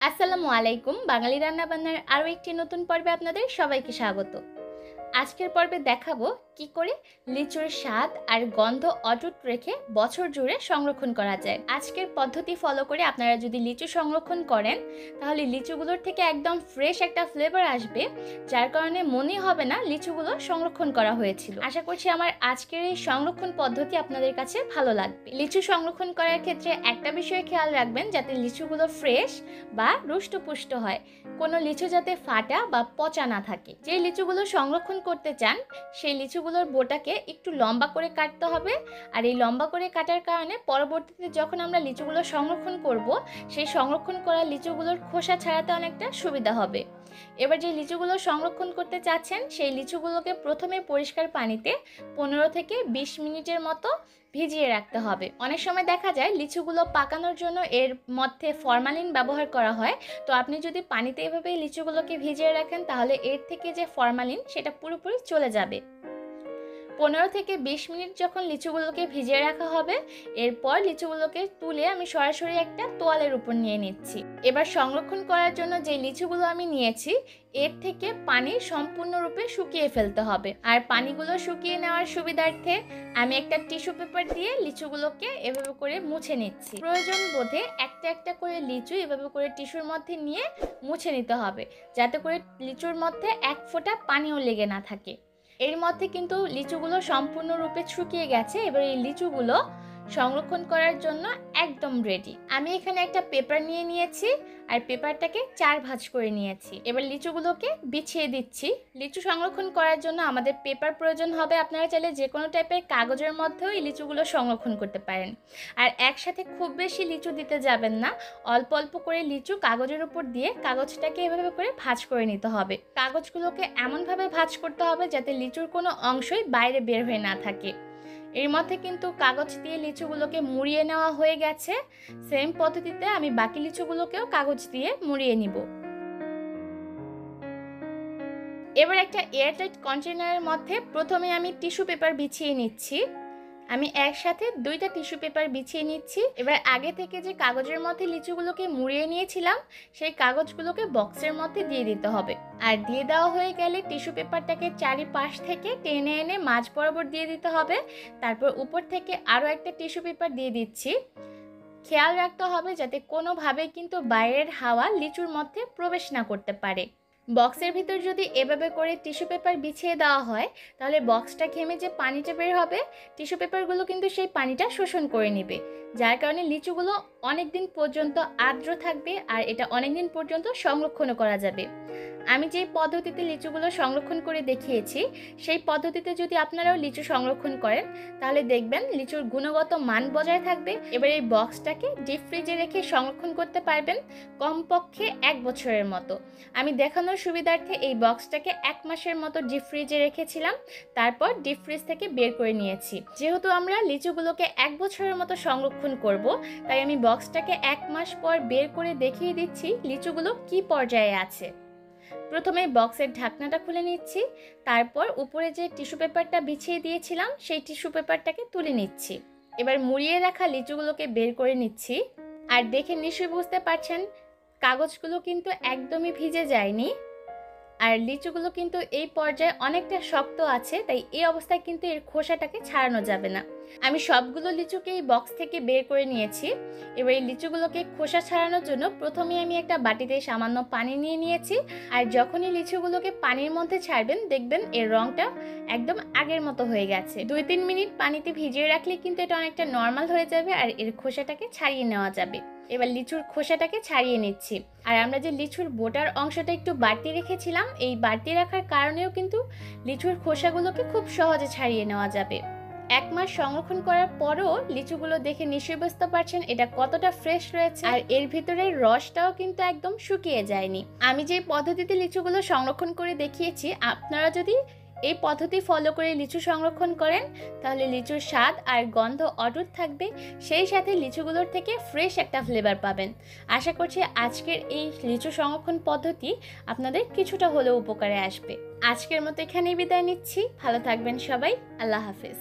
আসসালামু আলাইকুম। বাঙালি রান্নাবান্নার আরও একটি নতুন পর্বে আপনাদের সবাইকে স্বাগত। আজকের পর্বে দেখাবো কি করে লিচুর স্বাদ আর গন্ধ অটুট রেখে বছর জুড়ে সংরক্ষণ করা যায়। আজকের পদ্ধতি ফলো করে আপনারা যদি লিচু সংরক্ষণ করেন তাহলে লিচুগুলোর থেকে একদম ফ্রেশ একটা ফ্লেভার আসবে, যার কারণে মনে হবে না লিচুগুলো সংরক্ষণ করা হয়েছিল। আশা করছি আমার আজকের এই সংরক্ষণ পদ্ধতি আপনাদের কাছে ভালো লাগবে। লিচু সংরক্ষণ করার ক্ষেত্রে একটা বিষয়ে খেয়াল রাখবেন, যাতে লিচুগুলো ফ্রেশ বা রুষ্টপুষ্ট হয়, কোনো লিচু যাতে ফাটা বা পচা না থাকে। যে লিচুগুলো সংরক্ষণ করতে চান সেই লিচুগুলোর বোটাকে একটু লম্বা করে কাটতে হবে, আর এই লম্বা করে কাটার কারণে পরবর্তীতে যখন আমরা লিচুগুলো সংরক্ষণ করব সেই সংরক্ষণ করা লিচুগুলোর খোসা ছাড়াতে অনেকটা সুবিধা হবে। এবার যে লিচুগুলো সংরক্ষণ করতে চাচ্ছেন সেই লিচুগুলোকে প্রথমে পরিষ্কার পানিতে 15 থেকে 20 মিনিটের মতো ভিজিয়ে রাখতে হবে। অনেক সময় দেখা যায় লিচুগুলো পাকানোর জন্য এর মধ্যে ফরমালিন ব্যবহার করা হয়, তো আপনি যদি পানিতে এভাবে লিচুগুলোকে ভিজিয়ে রাখেন তাহলে এর থেকে যে ফরমালিন সেটা পুরোপুরি চলে যাবে। 15 থেকে 20 মিনিট যখন লিচুগুলোকে ভিজিয়ে রাখা হবে, এরপর লিচুগুলোকে তুলে আমি সরাসরি একটা তোয়ালের উপর নিয়ে নিচ্ছি। এবার সংরক্ষণ করার জন্য যে লিচুগুলো আমি নিয়েছি এর থেকে পানি সম্পূর্ণরূপে শুকিয়ে ফেলতে হবে, আর পানিগুলো শুকিয়ে নেওয়ার সুবিধার্থে আমি একটা টিস্যু পেপার দিয়ে লিচুগুলোকে এভাবে করে মুছে নিচ্ছি। প্রয়োজন বোধে একটা একটা করে লিচু এভাবে করে টিস্যুর মধ্যে নিয়ে মুছে নিতে হবে, যাতে করে লিচুর মধ্যে এক ফোঁটা পানিও লেগে না থাকে। এর মধ্যে কিন্তু লিচুগুলো সম্পূর্ণরূপে শুকিয়ে গেছে। এবার এই লিচুগুলো সংরক্ষণ করার জন্য একদম রেডি। আমি এখানে একটা পেপার নিয়ে নিয়েছি আর পেপারটাকে 4 ভাঁজ করে নিয়েছি। এবার লিচুগুলোকে বিছিয়ে দিচ্ছি। লিচু সংরক্ষণ করার জন্য আমাদের পেপার প্রয়োজন হবে। আপনারা চাইলে যে কোনো টাইপের কাগজের মধ্যেও এই লিচুগুলো সংরক্ষণ করতে পারেন। আর একসাথে খুব বেশি লিচু দিতে যাবেন না, অল্প অল্প করে লিচু কাগজের উপর দিয়ে কাগজটাকে এভাবে করে ভাঁজ করে নিতে হবে। কাগজগুলোকে এমনভাবে ভাঁজ করতে হবে যাতে লিচুর কোনো অংশই বাইরে বের হয়ে না থাকে। এর মধ্যে কিন্তু কাগজ দিয়ে লিচুগুলোকে মুড়িয়ে নেওয়া হয়ে গেছে। সেম পদ্ধতিতে আমি বাকি লিচুগুলোকেও কাগজ দিয়ে মুড়িয়ে নিব। এবার একটা এয়ারটাইট কন্টেনারের মধ্যে প্রথমে আমি টিস্যু পেপার বিছিয়ে নিচ্ছি। আমি একসাথে 2টা টিস্যু পেপার বিছিয়ে নিচ্ছি। এবার আগে থেকে যে কাগজের মধ্যে লিচুগুলোকে মুড়িয়ে নিয়েছিলাম সেই কাগজগুলোকে বক্সের মধ্যে দিয়ে দিতে হবে। আর দিয়ে দেওয়া হয়ে গেলে টিস্যু পেপারটাকে চারিপাশ থেকে টেনে এনে মাঝ বরাবর দিয়ে দিতে হবে। তারপর উপর থেকে আরও একটা টিস্যু পেপার দিয়ে দিচ্ছি। খেয়াল রাখতে হবে যাতে কোনোভাবেই কিন্তু বাইরের হাওয়া লিচুর মধ্যে প্রবেশ না করতে পারে। বক্সের ভিতর যদি এভাবে করে টিস্যু পেপার বিছিয়ে দেওয়া হয় তাহলে বক্সটা ঘেমে যে পানিটা বের হবে টিস্যু পেপারগুলো কিন্তু সেই পানিটা শোষণ করে নেবে, যার কারণে লিচুগুলো অনেক দিন পর্যন্ত আর্দ্র থাকবে আর এটা অনেক দিন পর্যন্ত সংরক্ষণও করা যাবে। আমি যে পদ্ধতিতে লিচুগুলো সংরক্ষণ করে দেখিয়েছি সেই পদ্ধতিতে যদি আপনারাও লিচু সংরক্ষণ করেন তাহলে দেখবেন লিচুর গুণগত মান বজায় থাকবে। এবার এই বক্সটাকে ডিপ ফ্রিজে রেখে সংরক্ষণ করতে পারবেন কমপক্ষে 1 বছরের মতো। আমি দেখানোর সুবিধার্থে এই বক্সটাকে 1 মাসের মতো ডিপ ফ্রিজে রেখেছিলাম, তারপর ডিপ ফ্রিজ থেকে বের করে নিয়েছি। যেহেতু আমরা লিচুগুলোকে 1 বছরের মতো সংরক্ষণ করব, তাই আমি বক্সটাকে 1 মাস পর বের করে দেখিয়ে দিচ্ছি লিচুগুলো কি পর্যায়ে আছে। প্রথমে বক্সের ঢাকনাটা খুলে নিচ্ছি, তারপর উপরে যে টিস্যু পেপারটা বিছিয়ে দিয়েছিলাম সেই টিস্যু পেপারটাকে তুলে নিচ্ছি। এবার মুড়িয়ে রাখা লিচুগুলোকে বের করে নিচ্ছি। আর দেখে নিশ্চয়ই বুঝতে পারছেন কাগজগুলো কিন্তু একদমই ভিজে যায়নি, আর লিচুগুলো কিন্তু এই পর্যায়ে অনেকটা শক্ত আছে, তাই এই অবস্থায় কিন্তু এর খোসাটাকে ছাড়ানো যাবে না। আমি সবগুলো লিচুকে এই বক্স থেকে বের করে নিয়েছি। এবার এই লিচুগুলোকে খোসা ছাড়ানোর জন্য প্রথমে আমি একটা বাটিতে সামান্য পানি নিয়ে নিয়েছি। আর যখনই লিচুগুলোকে পানির মধ্যে ছাড়বেন দেখবেন এর রংটা একদম আগের মতো হয়ে গেছে। 2-3 মিনিট পানিতে ভিজিয়ে রাখলে কিন্তু এটা অনেকটা নর্মাল হয়ে যাবে আর এর খোসাটাকে ছাড়িয়ে নেওয়া যাবে। এবার লিচুর খোসাটাকে ছাড়িয়ে নিচ্ছি। আর আমরা যে লিচুর বোটার অংশটা একটু বাড়তি রেখেছিলাম, এই বাড়তি রাখার কারণেও কিন্তু লিচুর খোসাগুলোকে খুব সহজে ছাড়িয়ে নেওয়া যাবে। 1 মাস সংরক্ষণ করার পরও লিচুগুলো দেখে নিশ্চয়ই বুঝতে পারছেন এটা কতটা ফ্রেশ রয়েছে, আর এর ভিতরের রসটাও কিন্তু একদম শুকিয়ে যায়নি। আমি যে পদ্ধতিতে লিচুগুলো সংরক্ষণ করে দেখিয়েছি, আপনারা যদি এই পদ্ধতি ফলো করে লিচু সংরক্ষণ করেন তাহলে লিচুর স্বাদ আর গন্ধ অটুট থাকবে, সেই সাথে লিচুগুলোর থেকে ফ্রেশ একটা ফ্লেভার পাবেন। আশা করছি আজকের এই লিচু সংরক্ষণ পদ্ধতি আপনাদের কিছুটা হলেও উপকারে আসবে। আজকের মতো এখানেই বিদায় নিচ্ছি। ভালো থাকবেন সবাই। আল্লাহ হাফেজ।